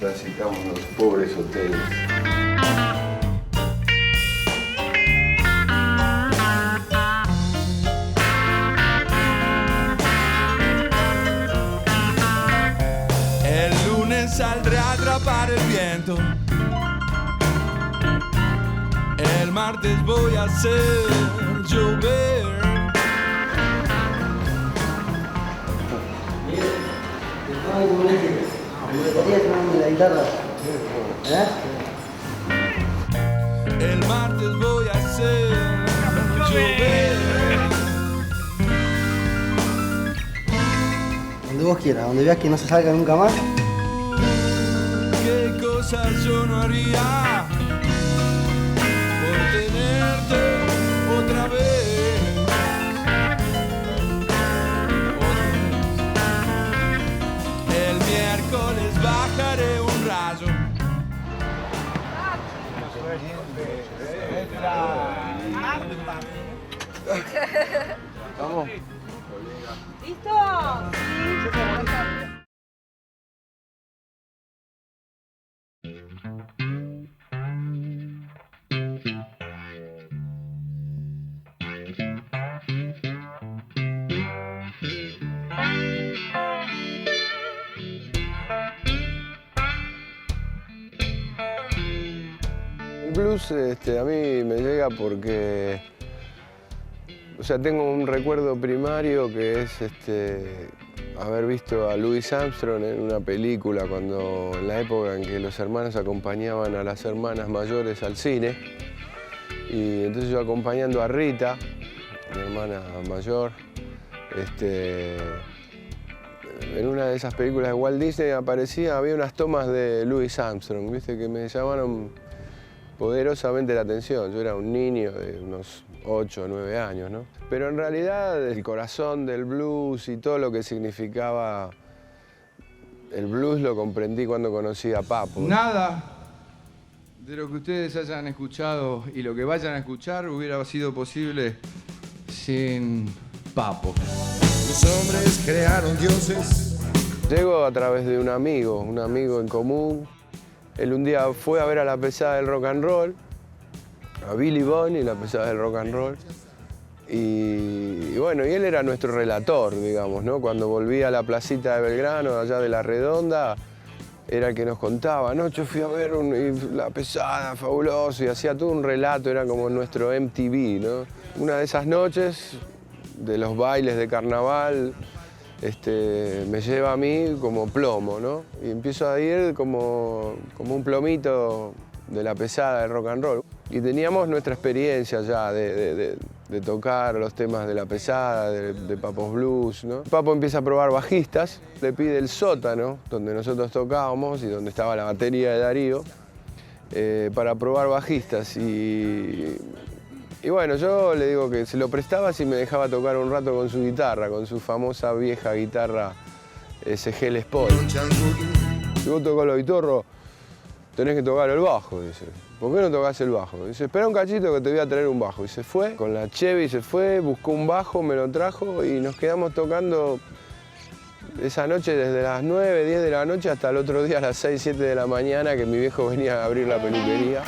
Transitamos los pobres hoteles. El lunes saldré a atrapar el viento. El martes voy a hacer llover. La guitarra. El martes voy a hacer llover. Donde vos quieras, donde veas que no se salga nunca más. ¿Qué cosas yo no haría por tenerte otra vez? El miércoles bajaré un rayo. ¿Vamos? ¿Listo? El blues a mí me llega porque, tengo un recuerdo primario que es haber visto a Louis Armstrong en una película en la época en que los hermanos acompañaban a las hermanas mayores al cine. Y entonces yo acompañando a Rita, mi hermana mayor, en una de esas películas de Walt Disney había unas tomas de Louis Armstrong, ¿viste? Que me llamaron poderosamente la atención. Yo era un niño de unos 8 o 9 años, ¿no? Pero en realidad el corazón del blues y todo lo que significaba el blues lo comprendí cuando conocí a Papo. Nada de lo que ustedes hayan escuchado y lo que vayan a escuchar hubiera sido posible sin Papo. Los hombres crearon dioses. Llego a través de un amigo en común. Él un día fue a ver a la pesada del rock and roll, a Billy Bond y la pesada del rock and roll. Y bueno, y él era nuestro relator, digamos, ¿no? Cuando volvía a la placita de Belgrano, allá de La Redonda, era el que nos contaba, no, yo fui a ver la pesada, fabuloso, y hacía todo un relato, era como nuestro MTV, ¿no? Una de esas noches, de los bailes de carnaval, me lleva a mí como plomo, ¿no? Y empiezo a ir como un plomito de la pesada del rock and roll. Y teníamos nuestra experiencia ya de tocar los temas de la pesada, de Papos Blues, ¿no? Papo empieza a probar bajistas, le pide el sótano, donde nosotros tocábamos y donde estaba la batería de Darío, para probar bajistas. Y bueno, yo le digo que se lo prestaba si me dejaba tocar un rato con su guitarra, con su famosa vieja guitarra SG Les Paul. Si vos tocás la guitarra, tenés que tocar el bajo, dice. ¿Por qué no tocás el bajo? Dice, espera un cachito que te voy a traer un bajo. Y se fue, con la Chevy se fue, buscó un bajo, me lo trajo y nos quedamos tocando esa noche desde las 9, 10 de la noche hasta el otro día a las 6, 7 de la mañana que mi viejo venía a abrir la peluquería.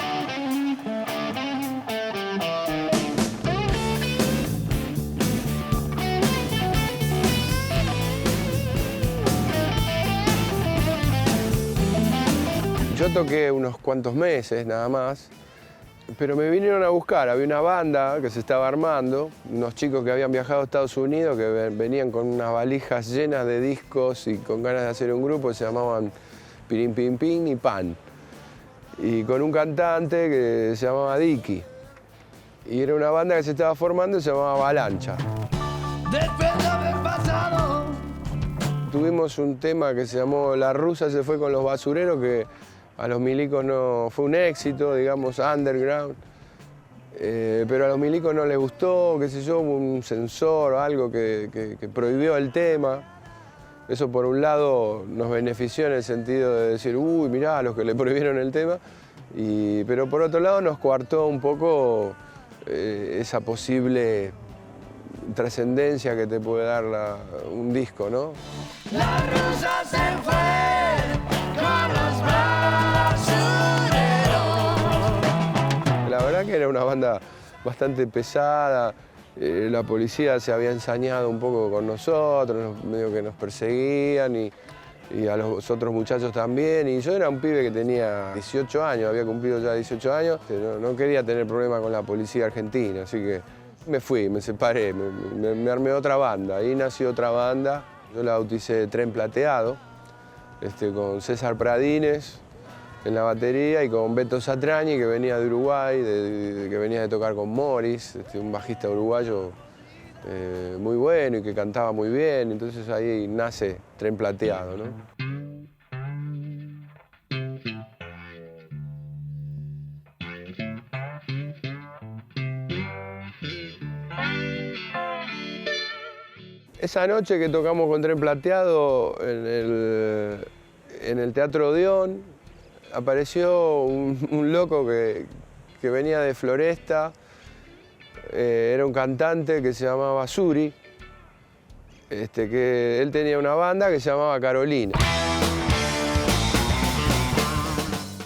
Yo toqué unos cuantos meses nada más, pero me vinieron a buscar. Había una banda que se estaba armando, unos chicos que habían viajado a Estados Unidos, que venían con unas valijas llenas de discos y con ganas de hacer un grupo, se llamaban Pirín Pin Pin y Pan. Y con un cantante que se llamaba Dicky. Y era una banda que se estaba formando y se llamaba Avalancha. Después de haber pasado. Tuvimos un tema que se llamó La Rusa se fue con los basureros, que a los milicos no fue un éxito, digamos, underground. Pero a los milicos no les gustó, qué sé yo, hubo un censor o algo que prohibió el tema. Eso por un lado nos benefició en el sentido de decir, uy, mirá, a los que le prohibieron el tema. Pero por otro lado nos coartó un poco esa posible trascendencia que te puede dar un disco, ¿no? La rusa se fue con los basureros. La verdad que era una banda bastante pesada. La policía se había ensañado un poco con nosotros, medio que nos perseguían y a los otros muchachos también. Y yo era un pibe que tenía 18 años, había cumplido ya 18 años. No quería tener problemas con la policía argentina, así que me fui, me separé, me armé otra banda. Ahí nació otra banda, yo la bauticé Tren Plateado, con César Pradines en la batería y con Beto Satrañi, que venía de Uruguay, que venía de tocar con Morris, un bajista uruguayo muy bueno y que cantaba muy bien. Entonces ahí nace Tren Plateado, ¿no? Esa noche que tocamos con Tren Plateado en el Teatro Odeón, apareció un loco que venía de Floresta, era un cantante que se llamaba Suri, que él tenía una banda que se llamaba Carolina.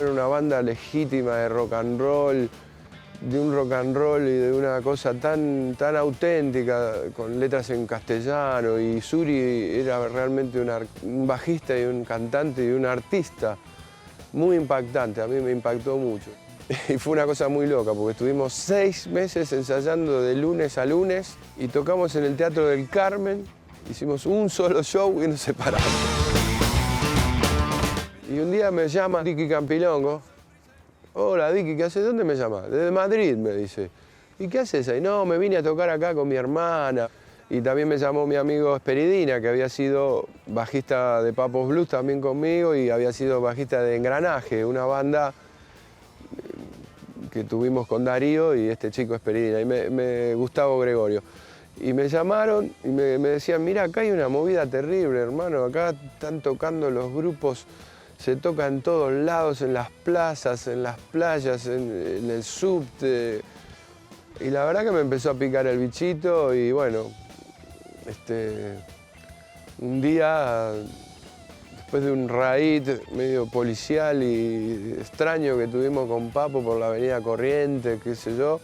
Era una banda legítima de rock and roll, de un rock and roll y de una cosa tan auténtica, con letras en castellano, y Suri era realmente un bajista y un cantante y un artista muy impactante, a mí me impactó mucho. Y fue una cosa muy loca, porque estuvimos 6 meses ensayando de lunes a lunes y tocamos en el Teatro del Carmen, hicimos un solo show y nos separamos. Y un día me llama Dicky Campilongo. Hola, Dicky, ¿qué haces? ¿Dónde me llamas? Desde Madrid, me dice. ¿Y qué haces ahí? No, me vine a tocar acá con mi hermana. Y también me llamó mi amigo Esperidina, que había sido bajista de Papos Blues también conmigo y había sido bajista de Engranaje, una banda que tuvimos con Darío y este chico Esperidina, y Gustavo Gregorio. Y me llamaron y me decían, mira, acá hay una movida terrible, hermano, acá están tocando los grupos. Se toca en todos lados, en las plazas, en las playas, en el subte. Y la verdad que me empezó a picar el bichito y bueno, un día, después de un raid medio policial y extraño que tuvimos con Papo por la avenida Corrientes, qué sé yo,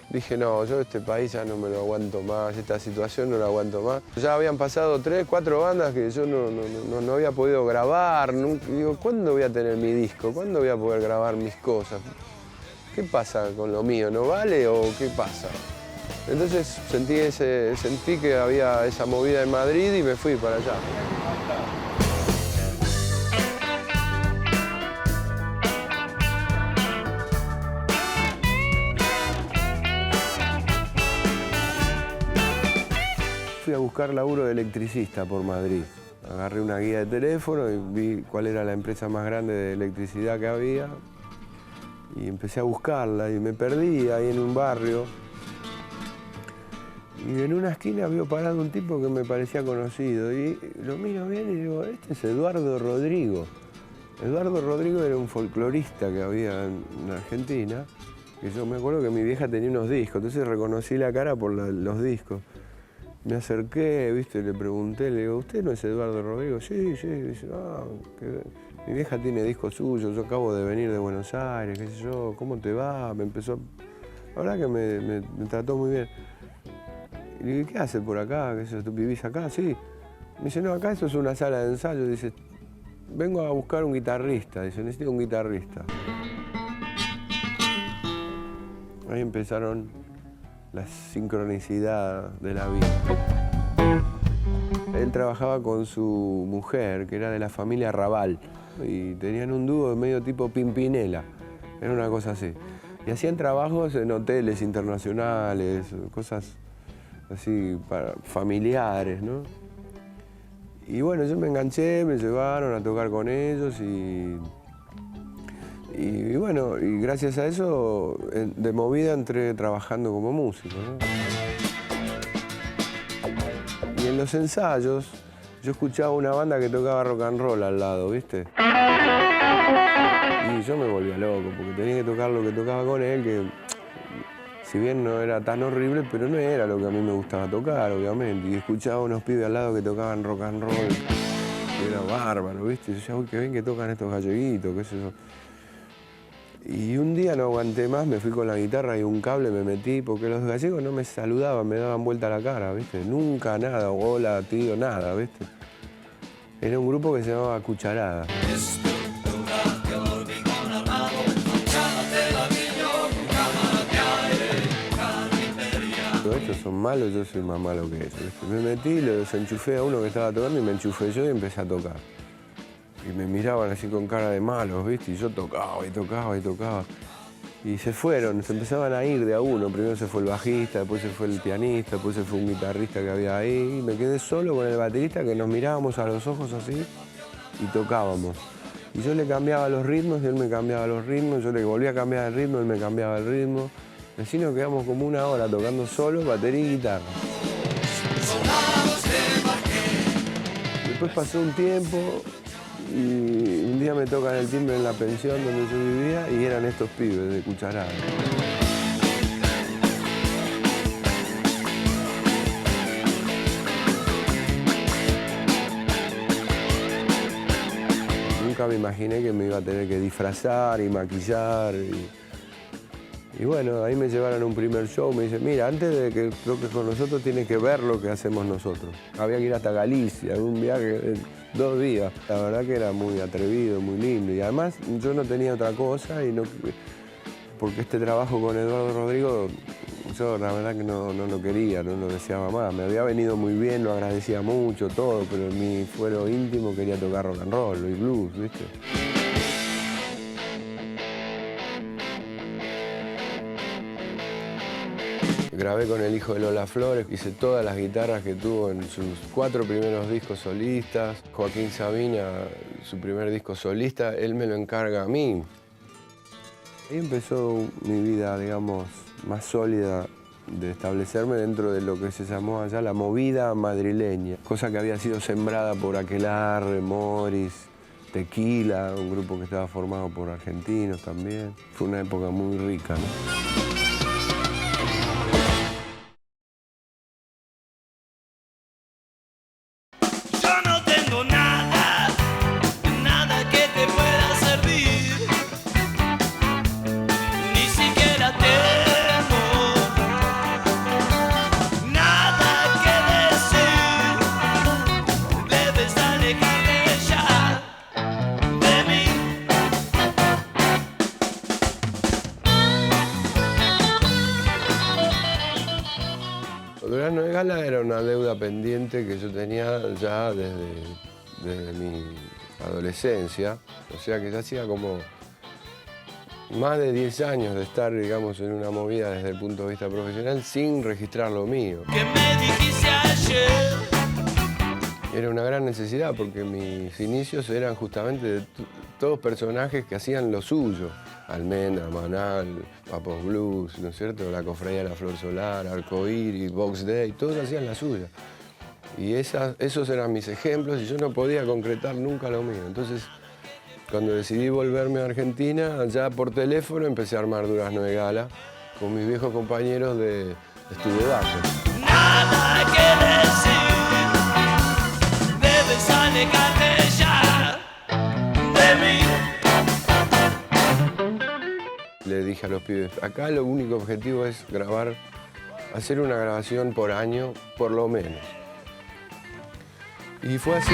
dije, no, yo este país ya no me lo aguanto más, esta situación no la aguanto más. Ya habían pasado 3, 4 bandas que yo no había podido grabar. Digo, ¿cuándo voy a tener mi disco? ¿Cuándo voy a poder grabar mis cosas? ¿Qué pasa con lo mío? ¿No vale o qué pasa? Entonces sentí que había esa movida en Madrid y me fui para allá. Fui a buscar laburo de electricista por Madrid. Agarré una guía de teléfono y vi cuál era la empresa más grande de electricidad que había. Y empecé a buscarla y me perdí ahí en un barrio. Y en una esquina vio parado un tipo que me parecía conocido. Y lo miro bien y digo, este es Eduardo Rodrigo. Eduardo Rodrigo era un folclorista que había en Argentina. Que yo me acuerdo que mi vieja tenía unos discos, entonces reconocí la cara por los discos. Me acerqué, ¿viste? Le pregunté, le digo, ¿usted no es Eduardo Rodrigo? Sí, sí. Dice, mi vieja tiene discos suyos, yo acabo de venir de Buenos Aires, qué sé yo, ¿cómo te va? Me empezó, la verdad que me trató muy bien. Y le dije, ¿qué haces por acá? ¿Qué sé, ¿tú vivís acá? Sí. Me dice, no, acá eso es una sala de ensayo. Dice, vengo a buscar un guitarrista. Dice, necesito un guitarrista. Ahí empezaron la sincronicidad de la vida. Él trabajaba con su mujer, que era de la familia Raval, y tenían un dúo medio tipo Pimpinela, era una cosa así. Y hacían trabajos en hoteles internacionales, cosas así familiares, ¿no? Y bueno, yo me enganché, me llevaron a tocar con ellos y bueno, y gracias a eso, de movida entré trabajando como músico, ¿no? Y en los ensayos, yo escuchaba una banda que tocaba rock and roll al lado, ¿viste? Y yo me volvía loco, porque tenía que tocar lo que tocaba con él, que si bien no era tan horrible, pero no era lo que a mí me gustaba tocar, obviamente. Y escuchaba unos pibes al lado que tocaban rock and roll, que era bárbaro, ¿viste? Y yo decía, uy, qué bien que tocan estos galleguitos, qué sé yo. Y un día no aguanté más, me fui con la guitarra y un cable me metí, porque los gallegos no me saludaban, me daban vuelta la cara, ¿viste? Nunca nada, hola, tío, nada, ¿viste? Era un grupo que se llamaba Cucharada. Estos son malos, yo soy más malo que ellos, ¿viste? Me metí, lo desenchufé a uno que estaba tocando y me enchufé yo y empecé a tocar. Y me miraban así con cara de malos, ¿viste? Y yo tocaba y tocaba y tocaba. Y se fueron, se empezaban a ir de a uno. Primero se fue el bajista, después se fue el pianista, después se fue un guitarrista que había ahí. Y me quedé solo con el baterista que nos mirábamos a los ojos así y tocábamos. Y yo le cambiaba los ritmos y él me cambiaba los ritmos. Yo le volvía a cambiar el ritmo, él me cambiaba el ritmo. Y así nos quedamos como una hora tocando solo, batería y guitarra. Después pasó un tiempo y un día me tocan el timbre en la pensión donde yo vivía y eran estos pibes de Cucharada. Nunca me imaginé que me iba a tener que disfrazar y maquillar. Y bueno, ahí me llevaron a un primer show, me dicen, mira, antes de que toques con nosotros tienes que ver lo que hacemos nosotros. Había que ir hasta Galicia, un viaje de 2 días. La verdad que era muy atrevido, muy lindo. Y además yo no tenía otra cosa, y no, porque este trabajo con Eduardo Rodrigo, yo la verdad que no lo quería, no lo deseaba más. Me había venido muy bien, lo agradecía mucho, todo, pero en mi fuero íntimo quería tocar rock and roll y blues, ¿viste? Grabé con el hijo de Lola Flores, hice todas las guitarras que tuvo en sus 4 primeros discos solistas. Joaquín Sabina, su primer disco solista, él me lo encarga a mí. Ahí empezó mi vida, digamos, más sólida de establecerme dentro de lo que se llamó allá la movida madrileña, cosa que había sido sembrada por Aquelarre, Morris, Tequila, un grupo que estaba formado por argentinos también. Fue una época muy rica, ¿no? Durazno de Gala era una deuda pendiente que yo tenía ya desde mi adolescencia, o sea que ya hacía como más de 10 años de estar, digamos, en una movida desde el punto de vista profesional sin registrar lo mío. ¿Qué me dijiste ayer? Era una gran necesidad porque mis inicios eran justamente de todos personajes que hacían lo suyo. Almendra, Manal, Papos Blues, ¿no es cierto? La Cofradía de la Flor Solar, Arcoíris, Box Day, todos hacían la suya. Y esos eran mis ejemplos y yo no podía concretar nunca lo mío. Entonces, cuando decidí volverme a Argentina, ya por teléfono empecé a armar Durazno de Gala con mis viejos compañeros de Estudio Datos. Nada que decir, debes alejarte ya de mí. Le dije a los pibes, acá lo único objetivo es grabar, hacer una grabación por año, por lo menos. Y fue así.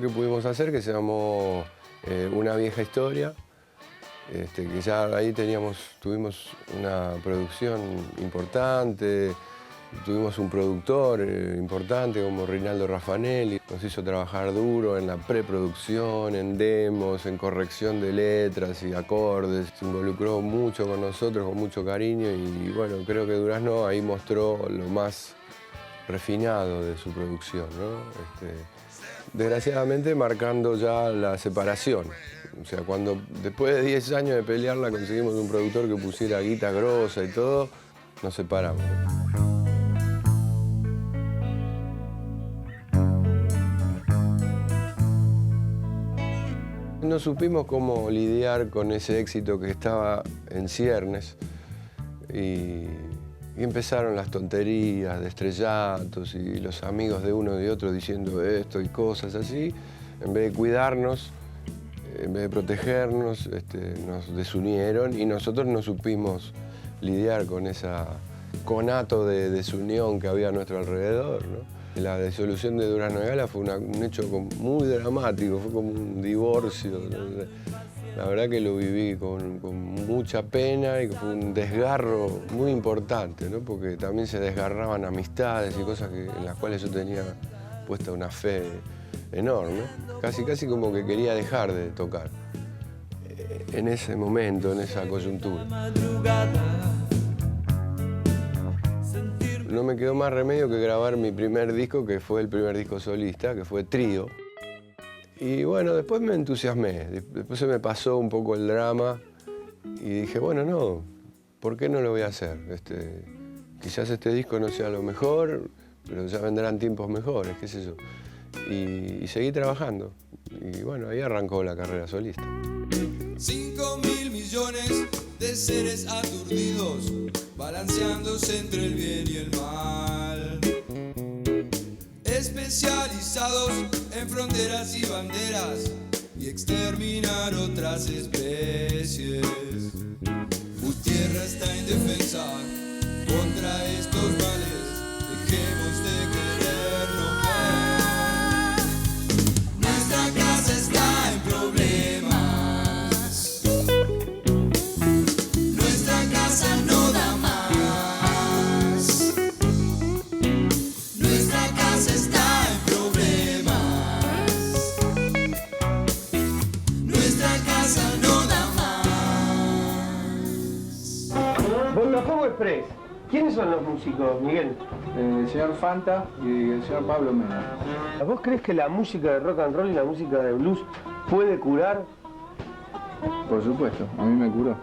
que pudimos hacer que se llamó Una vieja historia, que ya ahí tuvimos una producción importante, tuvimos un productor importante como Rinaldo Raffanelli, nos hizo trabajar duro en la preproducción, en demos, en corrección de letras y acordes, se involucró mucho con nosotros, con mucho cariño y bueno, creo que Durazno ahí mostró lo más refinado de su producción, ¿no? Desgraciadamente marcando ya la separación. O sea, cuando después de 10 años de pelearla conseguimos un productor que pusiera guita grosa y todo, nos separamos. No supimos cómo lidiar con ese éxito que estaba en ciernes y empezaron las tonterías de estrellatos y los amigos de uno y de otro diciendo esto y cosas así. En vez de cuidarnos, en vez de protegernos, nos desunieron y nosotros no supimos lidiar con ese conato de desunión que había a nuestro alrededor, ¿no? La disolución de Durazno y Gala fue un hecho muy dramático, fue como un divorcio. La verdad que lo viví con mucha pena y fue un desgarro muy importante, ¿no? Porque también se desgarraban amistades y cosas en las cuales yo tenía puesta una fe enorme. Casi como que quería dejar de tocar en ese momento, en esa coyuntura. No me quedó más remedio que grabar mi primer disco, que fue el primer disco solista, que fue Trío. Y bueno, después me entusiasmé, después se me pasó un poco el drama y dije, bueno, no, ¿por qué no lo voy a hacer? Quizás este disco no sea lo mejor, pero ya vendrán tiempos mejores, qué sé yo. Y seguí trabajando. Y bueno, ahí arrancó la carrera solista. 5.000 millones de seres aturdidos, balanceándose entre el bien y el mal, especializados en fronteras y banderas y exterminar otras especies. Tu tierra está indefensa contra estos males, dejemos de querernos ver. Nuestra casa está en problemas, nuestra casa no da más, nuestra casa está en problemas, nuestra casa no da más. Botafogo Express. ¿Quiénes son los músicos, Miguel? El señor Fanta y el señor Pablo Mena. ¿Vos crees que la música de rock and roll y la música de blues puede curar? Por supuesto, a mí me curó.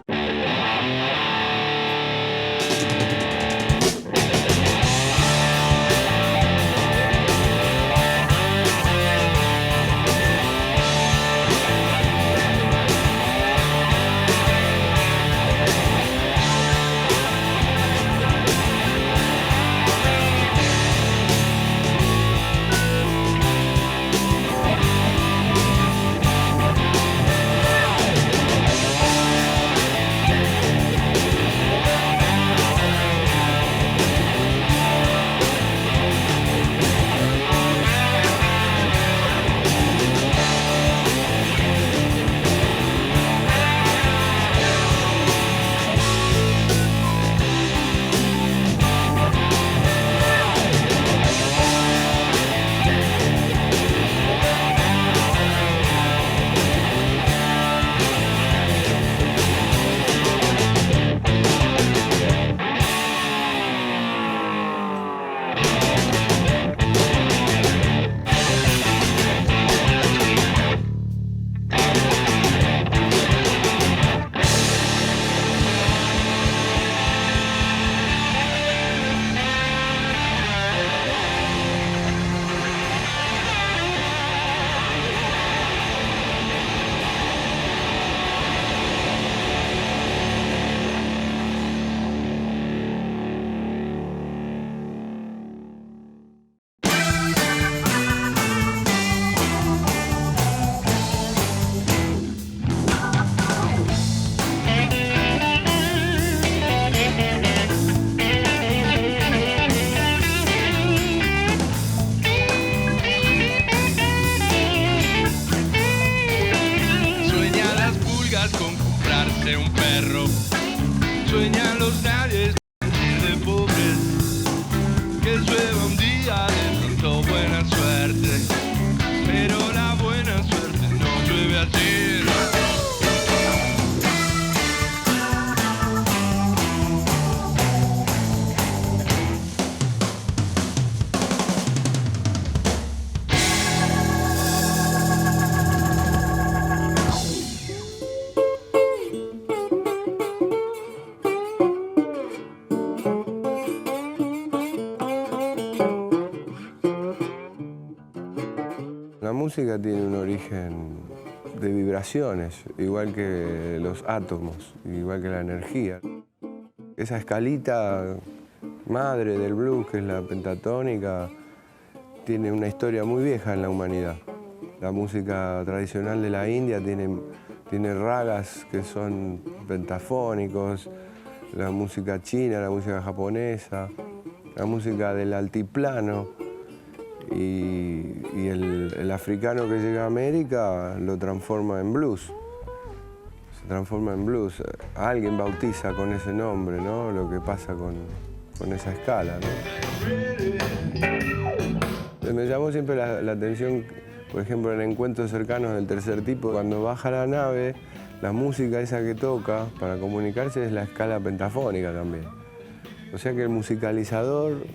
La música tiene un origen de vibraciones, igual que los átomos, igual que la energía. Esa escalita madre del blues, que es la pentatónica, tiene una historia muy vieja en la humanidad. La música tradicional de la India tiene ragas que son pentafónicos, la música china, la música japonesa, la música del altiplano. Y el africano que llega a América lo transforma en blues. Se transforma en blues. Alguien bautiza con ese nombre, ¿no? Lo que pasa con esa escala, ¿no? Me llamó siempre la atención, por ejemplo, en encuentros cercanos del tercer tipo, cuando baja la nave, la música esa que toca para comunicarse es la escala pentafónica también. O sea que el musicalizador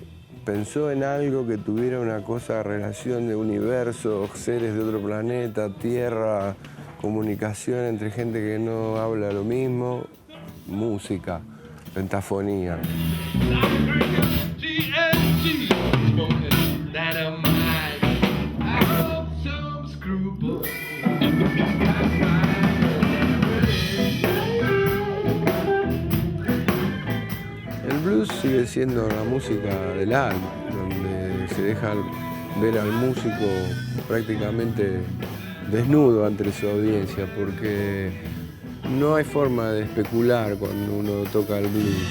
pensó en algo que tuviera una relación de universo, seres de otro planeta, tierra, comunicación entre gente que no habla lo mismo, música, pentafonía. El blues sigue siendo la música del alma, donde se deja ver al músico prácticamente desnudo ante su audiencia, porque no hay forma de especular cuando uno toca el blues.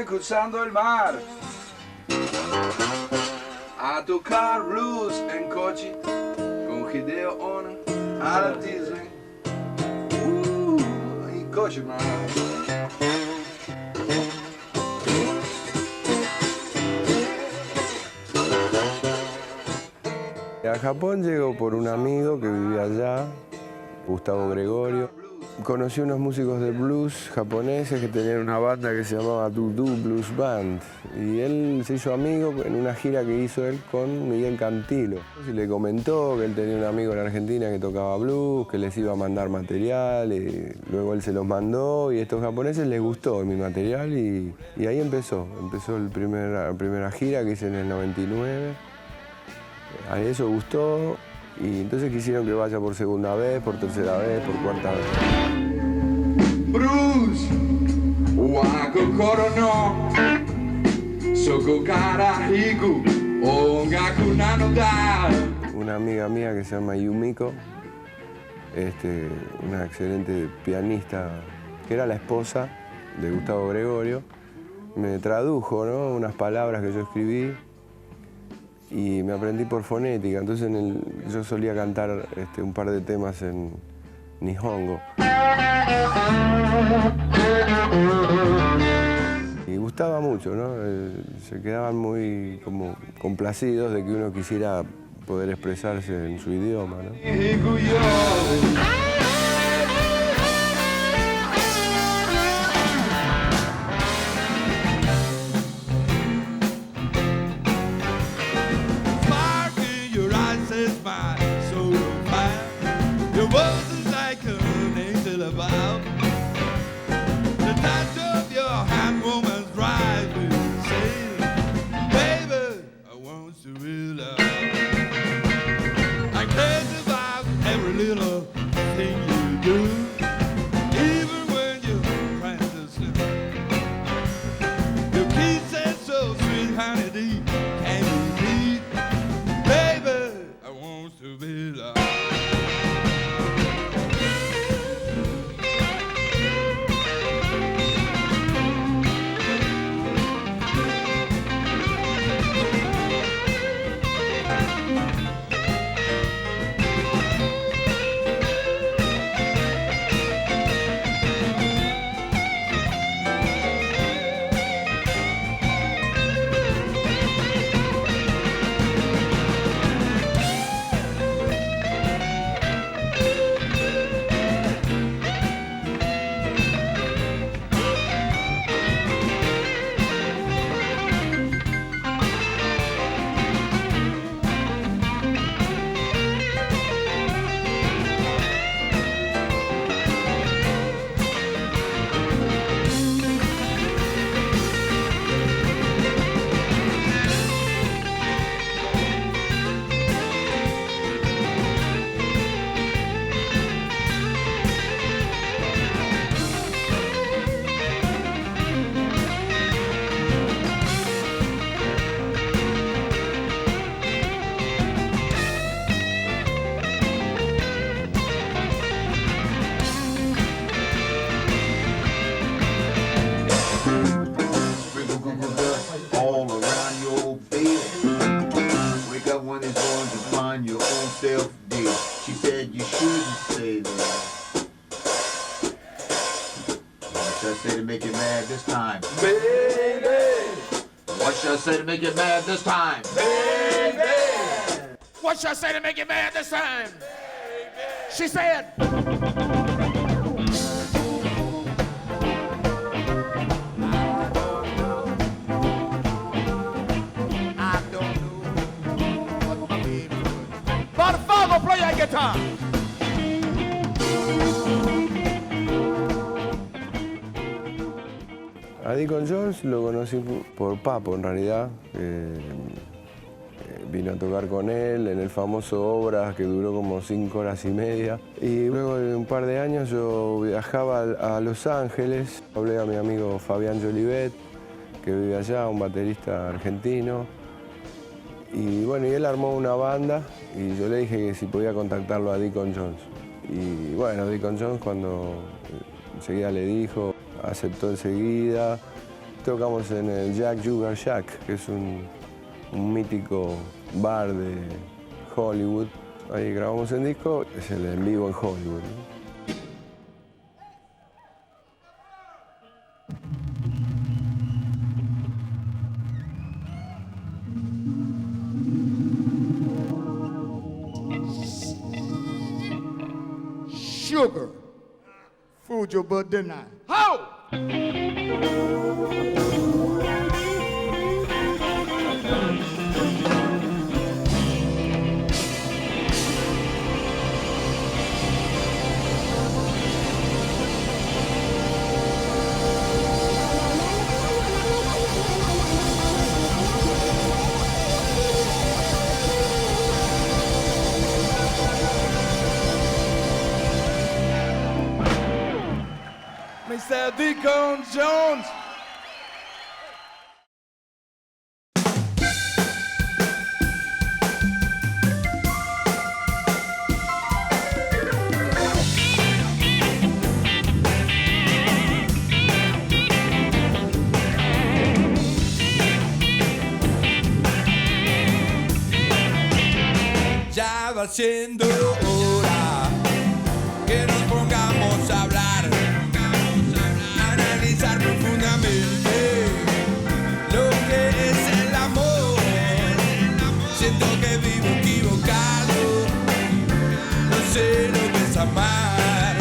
Cruzando el mar a tocar blues en coche con Hideo Ono al Disney en coche, man. A Japón llego por un amigo que vivía allá, Gustavo Gregorio. Conocí unos músicos de blues japoneses que tenían una banda que se llamaba Dudu Blues Band. Y él se hizo amigo en una gira que hizo él con Miguel Cantilo. Y le comentó que él tenía un amigo en Argentina que tocaba blues, que les iba a mandar material. Y luego él se los mandó y a estos japoneses les gustó mi material y ahí empezó. Empezó la primera gira que hice en el 99. A eso gustó. Y entonces quisieron que vaya por segunda vez, por tercera vez, por cuarta vez. Bruce, wakokoro no sokokara hiku ongaku nanoda. Una amiga mía que se llama Yumiko, una excelente pianista, que era la esposa de Gustavo Gregorio, me tradujo, ¿no?, unas palabras que yo escribí. Y me aprendí por fonética, entonces yo solía cantar un par de temas en Nihongo. Y gustaba mucho, ¿no? Se quedaban muy como complacidos de que uno quisiera poder expresarse en su idioma, ¿no? Watch I say to make you mad this time. Baby, Watch I say to make you mad this time. baby. What should I say to make you mad this time? She said. I don't know what my baby would. But Fargo, play that guitar. A Deacon Jones lo conocí por Papo, en realidad. Vino a tocar con él en el famoso Obras, que duró como 5 horas y media. Y luego de un par de años yo viajaba a Los Ángeles. Hablé a mi amigo Fabián Jolivet, que vive allá, un baterista argentino. Y bueno, y él armó una banda y yo le dije que si podía contactarlo a Deacon Jones. Y bueno, Deacon Jones cuando enseguida le dijo, aceptó enseguida. Tocamos en el Jack Sugar Shack, que es un mítico bar de Hollywood. Ahí grabamos el disco, es el en vivo en Hollywood, ¿no? Sugar. Fooled your butt, didn't I? Ho! Mr. Deacon Jones. Ya va siendo hora que nos pongamos a hablar, analizar profundamente lo que es el amor. Siento que vivo equivocado, no sé lo que es amar.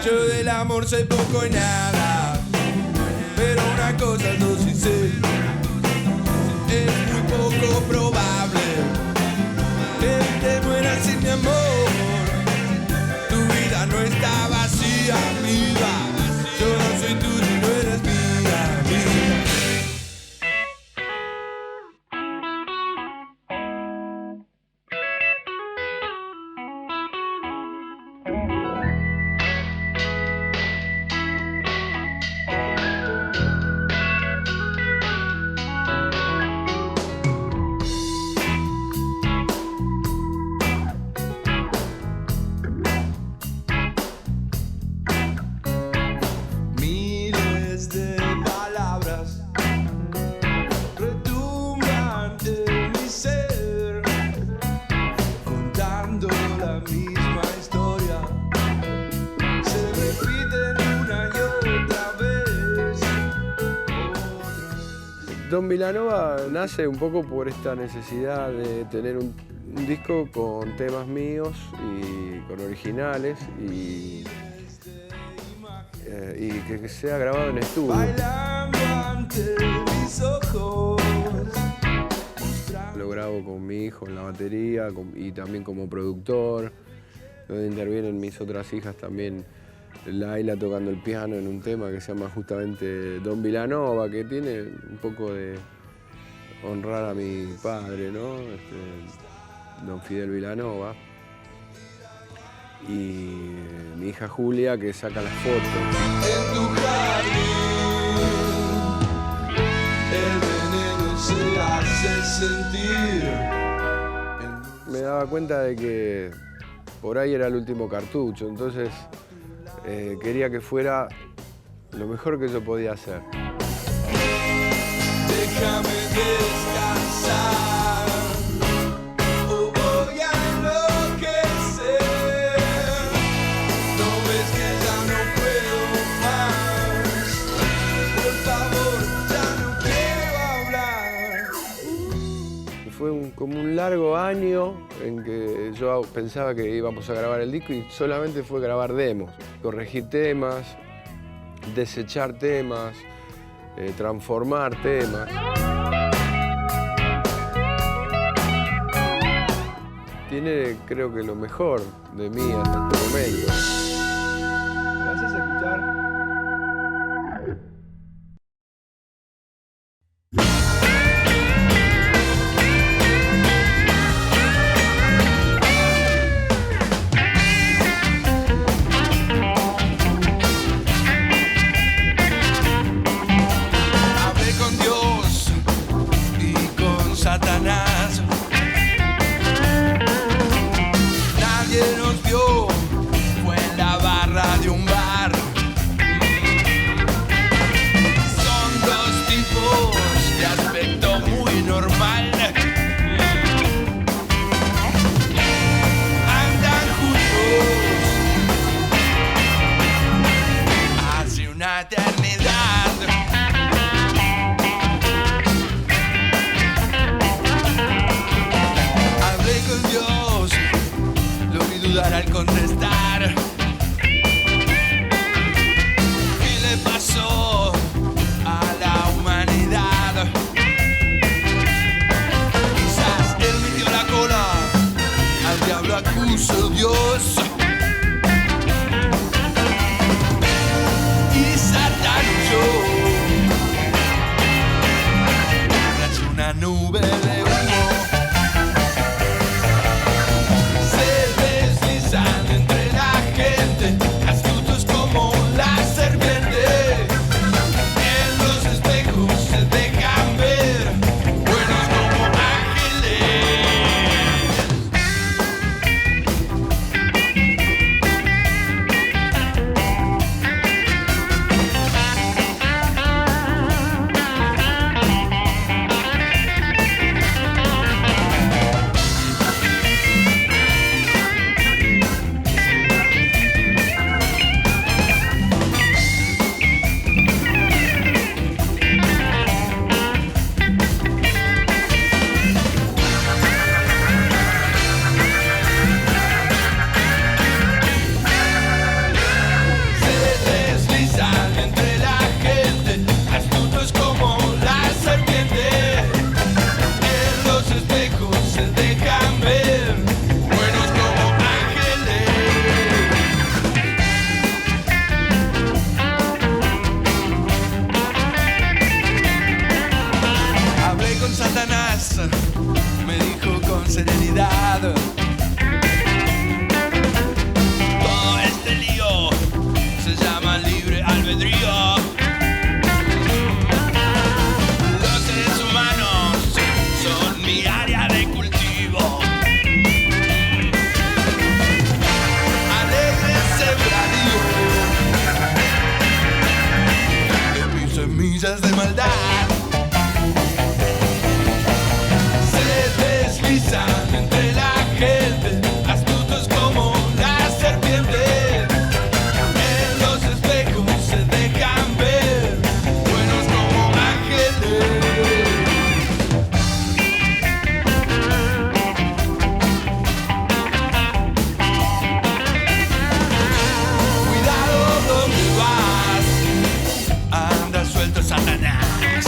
Yo del amor sé poco y nada, pero una cosa no sí sé, es muy poco probable que te mueras sin mi amor. Tu vida no está vacía, viva. Yo no soy tuyo y no eres mía, mía. Miles de palabras retumban en mi ser, contando la misma historia. Se repiten una y otra vez. Don Vilanova nace un poco por esta necesidad de tener un disco con temas míos y con originales y que sea grabado en estudio. Bailando ante mis ojos. Lo grabo con mi hijo en la batería y también como productor, donde intervienen mis otras hijas también. Laila tocando el piano en un tema que se llama justamente Don Vilanova, que tiene un poco de honrar a mi padre, ¿no? Don Fidel Vilanova. Y mi hija Julia, que saca las fotos. En tu jardín, el veneno se hace sentir. Me daba cuenta de que por ahí era el último cartucho, entonces quería que fuera lo mejor que yo podía hacer. Déjame descansar. O voy a enloquecer. No ves que ya no puedo más. como un largo año en que yo pensaba que íbamos a grabar el disco y solamente fue grabar demos, corregir temas, desechar temas, transformar temas. Tiene, creo que, lo mejor de mí hasta este momento. ¿Me haces escuchar? Hablé con Dios y con Satanás. Nadie nos vio, fue en la barra de un bar. Son dos tipos de aspecto muy normal. Andan juntos hace una eternidad. Hablé con Dios, lo vi dudar al contestar. ¿Qué le pasó a la humanidad? Quizás él metió la cola, al diablo acuso Dios. Y Satán huyó tras una nube de humo. Se deslizan entre la gente, astutos como la serpiente. En los espejos se dejan ver, buenos como ángeles. Se deslizan entre la gente, astutos como la serpiente. En los espejos se dejan ver, buenos como ángeles. Hablé con Satanás, me dijo con serenidad: todo este lío se llama libre albedrío. Los seres humanos son mi área de cultivo. Alegre sembradío de mis semillas de maldad. Se deslizan entre la gente, astutos como la serpiente. En los espejos se dejan ver, buenos como ángeles. Cuidado donde vas, anda suelto Satanás.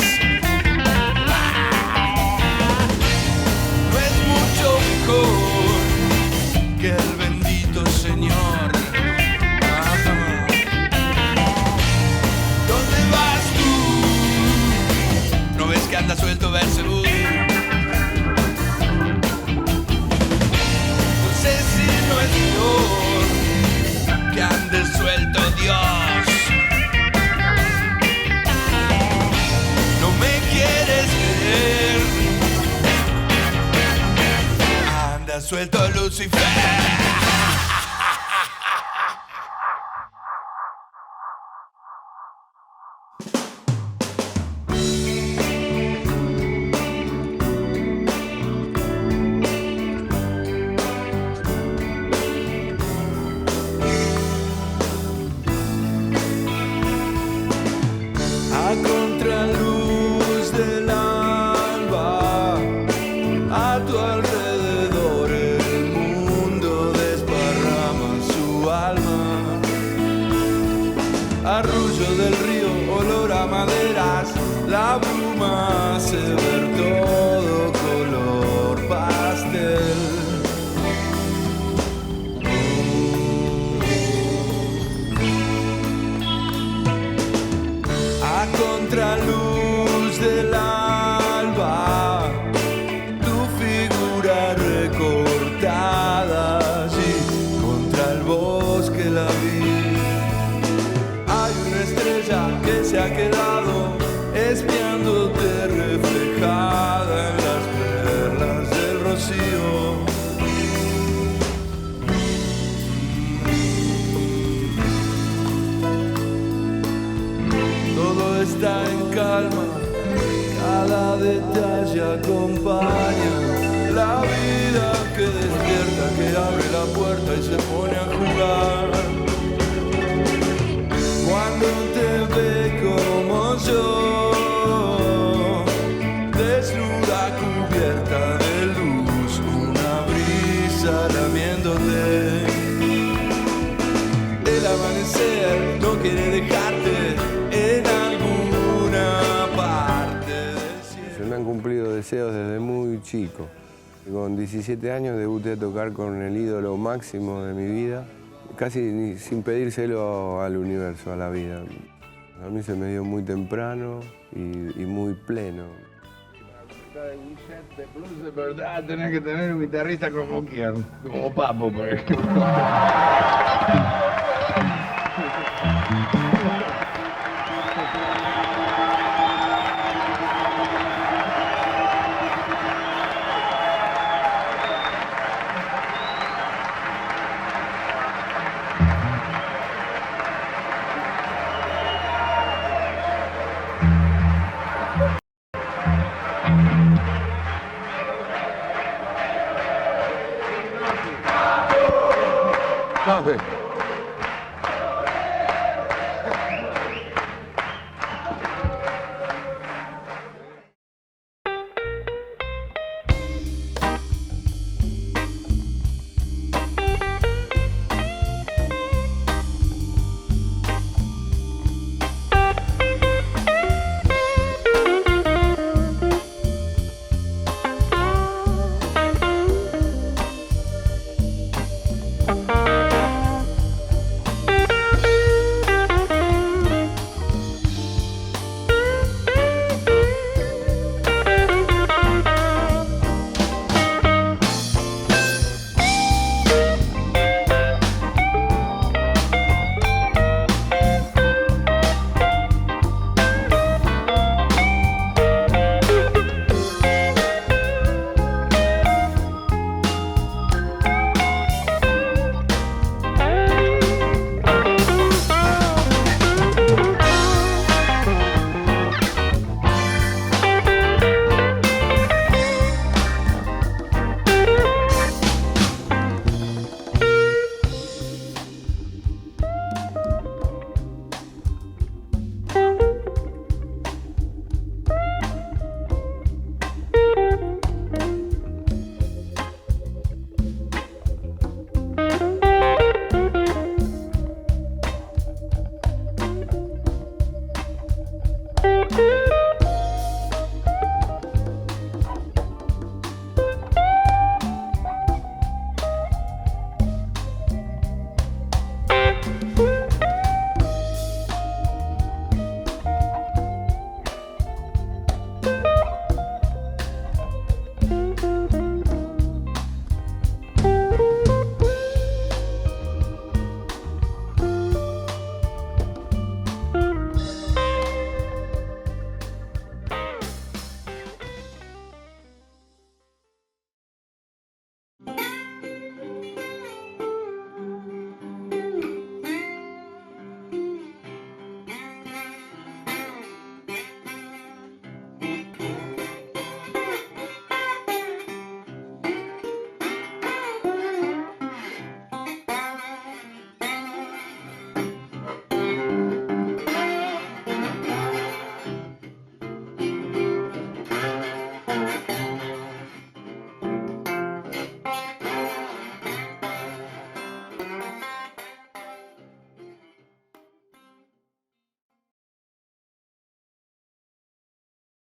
No es mucho mejor que el bendito Señor. ¿Dónde vas tú? ¿No ves que anda suelto Belcebú? No sé si no es mejor que ande suelto Dios. No me quieres creer, anda suelto Lucifer. A contraluz del alba, a tu arrullo del río, olor a maderas, la bruma hace ver todo color pastel. A contraluz del alba, tu figura recortada allí contra el bosque la vi. Hay una estrella que se ha quedado espiándote reflejada en las perlas del rocío. Todo está en calma, cada detalle acompaña la vida que despierta, que abre la puerta y se pone a jugar. Cuando te ve como yo, desnuda, cubierta de luz, una brisa lamiéndote. El amanecer no quiere dejarte en alguna parte del cielo. Se me han cumplido deseos desde muy chico. Con 17 años debuté a tocar con el ídolo máximo de mi vida, casi sin pedírselo al universo, a la vida. A mí se me dio muy temprano y muy pleno. De blues de verdad tenés que tener un guitarrista como quién, como Papo, por ejemplo.